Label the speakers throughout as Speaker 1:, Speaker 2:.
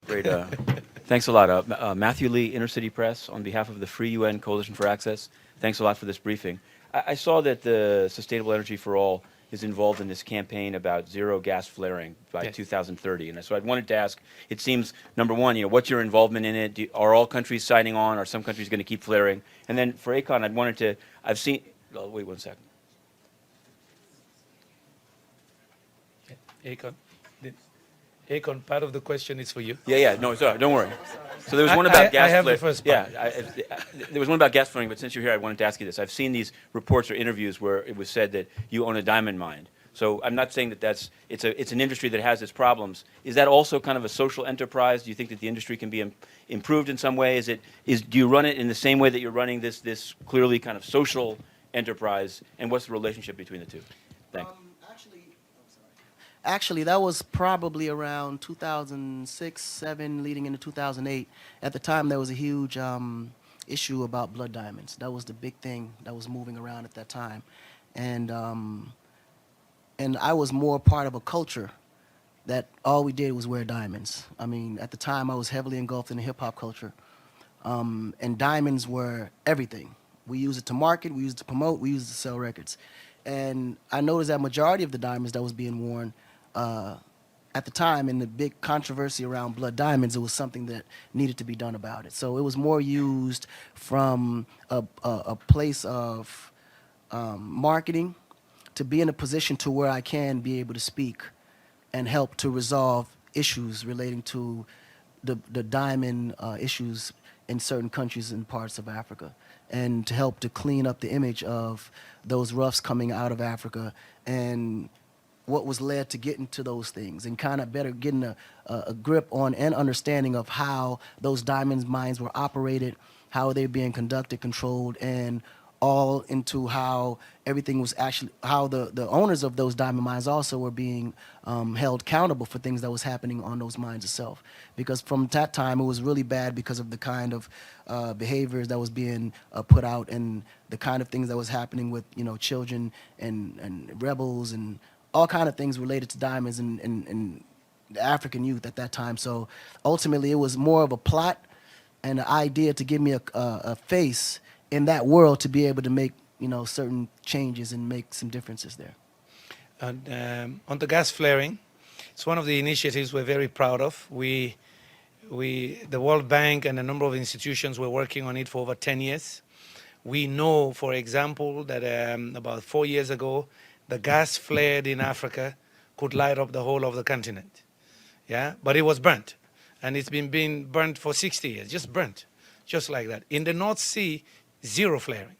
Speaker 1: Great. Thanks a lot. Matthew Lee, Inner City Press, on behalf of the Free UN Coalition for Access. Thanks a lot for this briefing. I saw that the Sustainable Energy for All is involved in this campaign about zero gas flaring by
Speaker 2: Yes.
Speaker 1: 2030. And so I wanted to ask, it seems, number one, what's your involvement in it? Are all countries signing on? Are some countries going to keep flaring? And then for Akon, I've seen, oh, wait 1 second.
Speaker 2: Akon, Akon, part of the question is for you.
Speaker 1: Yeah, no, sorry, don't worry. So there was one about gas
Speaker 2: I have
Speaker 1: flaring.
Speaker 2: the first part.
Speaker 1: There was one about gas flaring, but since you're here, I wanted to ask you this. I've seen these reports or interviews where it was said that you own a diamond mine. So I'm not saying that it's an industry that has its problems. Is that also kind of a social enterprise? Do you think that the industry can be improved in some way? Do you run it in the same way that you're running this clearly kind of social enterprise? And what's the relationship between the two? Thanks.
Speaker 3: Actually, that was probably around 2006, 7, leading into 2008. At the time, there was a huge issue about blood diamonds. That was the big thing that was moving around at that time. And I was more part of a culture that all we did was wear diamonds. I mean, at the time, I was heavily engulfed in the hip-hop culture. And diamonds were everything. We used it to market, we used it to promote, we used it to sell records. And I noticed that majority of the diamonds that was being worn at the time, in the big controversy around blood diamonds, it was something that needed to be done about it. So it was more used from a place of marketing to be in a position to where I can be able to speak and help to resolve issues relating to the diamond issues in certain countries and parts of Africa, and to help to clean up the image of those roughs coming out of Africa and what was led to getting to those things, and kind of better getting a grip on and understanding of how those diamond mines were operated, how they're being conducted, controlled, and all into how everything was actually, how the owners of those diamond mines also were being held accountable for things that was happening on those mines itself. Because from that time, it was really bad because of the kind of behaviors that was being put out, and the kind of things that was happening with, children and rebels and all kind of things related to diamonds and the African youth at that time. So ultimately, it was more of a plot and an idea to give me a face in that world to be able to make certain changes and make some differences there.
Speaker 2: And on the gas flaring, it's one of the initiatives we're very proud of. The World Bank and a number of institutions were working on it for over 10 years. We know, for example, that about 4 years ago, the gas flared in Africa could light up the whole of the continent. Yeah, but it was burnt, and it's been being burnt for 60 years, just burnt, just like that. In the North Sea, zero flaring.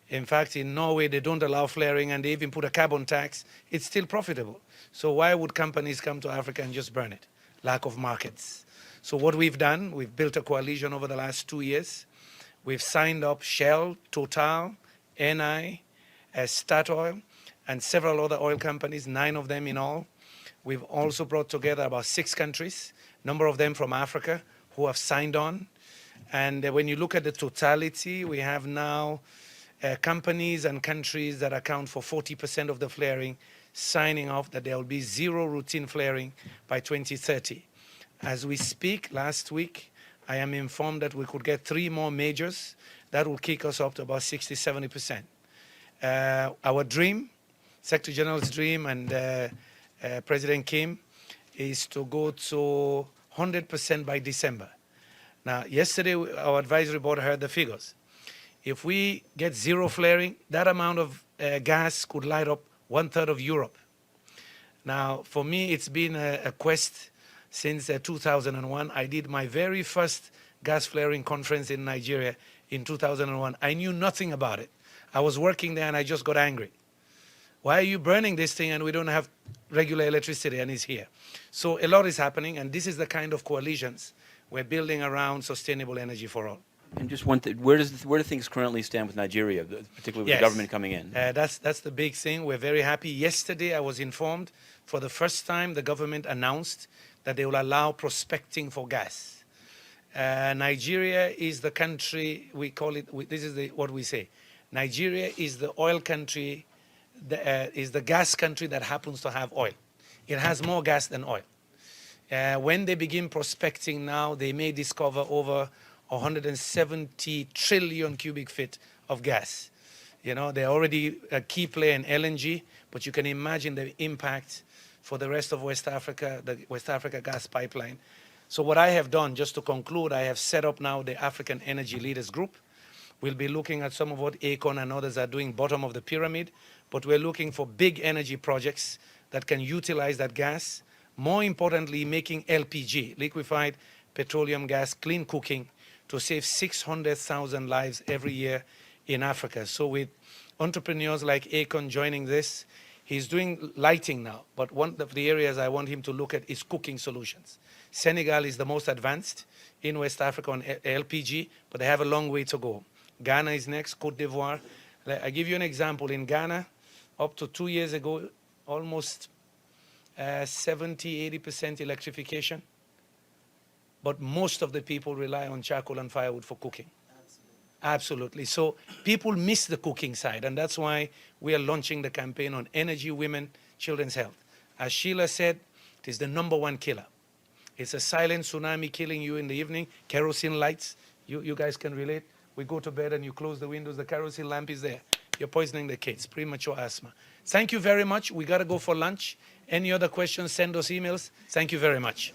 Speaker 2: In fact, in Norway, they don't allow flaring, and they even put a carbon tax. It's still profitable. So why would companies come to Africa and just burn it? Lack of markets. So what we've done, we've built a coalition over the last 2 years. We've signed up Shell, Total, Eni, Statoil, and several other oil companies, 9 of them in all. We've also brought together about 6 countries, number of them from Africa, who have signed on. And when you look at the totality, we have now companies and countries that account for 40% of the flaring signing off that there will be zero routine flaring by 2030. As we speak, last week, I am informed that we could get 3 more majors. That will kick us up to about 60, 70%. Our dream, Secretary General's dream, and President Kim, is to go to 100% by December. Now, yesterday, our advisory board heard the figures. If we get zero flaring, that amount of gas could light up 1/3 of Europe. Now, for me, it's been a quest since 2001. I did my very first gas flaring conference in Nigeria in 2001. I knew nothing about it. I was working there and I just got angry. Why are you burning this thing and we don't have regular electricity and it's here? So a lot is happening, and this is the kind of coalitions we're building around sustainable energy for all.
Speaker 1: And just one thing, where do things currently stand with Nigeria, particularly with the government coming in?
Speaker 2: That's the big thing. We're very happy. Yesterday, I was informed for the first time the government announced that they will allow prospecting for gas. Nigeria is the country, we call it, this is what we say. Nigeria is the oil country, is the gas country that happens to have oil. It has more gas than oil. When they begin prospecting now, they may discover over 170 trillion cubic feet of gas. You know, they're already a key player in LNG, but you can imagine the impact for the rest of West Africa, the West Africa gas pipeline. So what I have done, just to conclude, I have set up now the African Energy Leaders Group. We'll be looking at some of what Akon and others are doing bottom of the pyramid, but we're looking for big energy projects that can utilize that gas. More importantly, making LPG, liquefied petroleum gas, clean cooking, to save 600,000 lives every year in Africa. So with entrepreneurs like Akon joining this, he's doing lighting now, but one of the areas I want him to look at is cooking solutions. Senegal is the most advanced in West Africa on LPG, but they have a long way to go. Ghana is next, Cote d'Ivoire. I give you an example. In Ghana, up to 2 years ago, almost 70–80% electrification. But most of the people rely on charcoal and firewood for cooking. Absolutely. So people miss the cooking side, and that's why we are launching the campaign on energy, women, children's health. As Sheila said, it is the #1 killer. It's a silent tsunami killing you in the evening. Kerosene lights, you guys can relate. We go to bed and you close the windows, the kerosene lamp is there. You're poisoning the kids, premature asthma. Thank you very much. We got to go for lunch. Any other questions, send us emails. Thank you very much.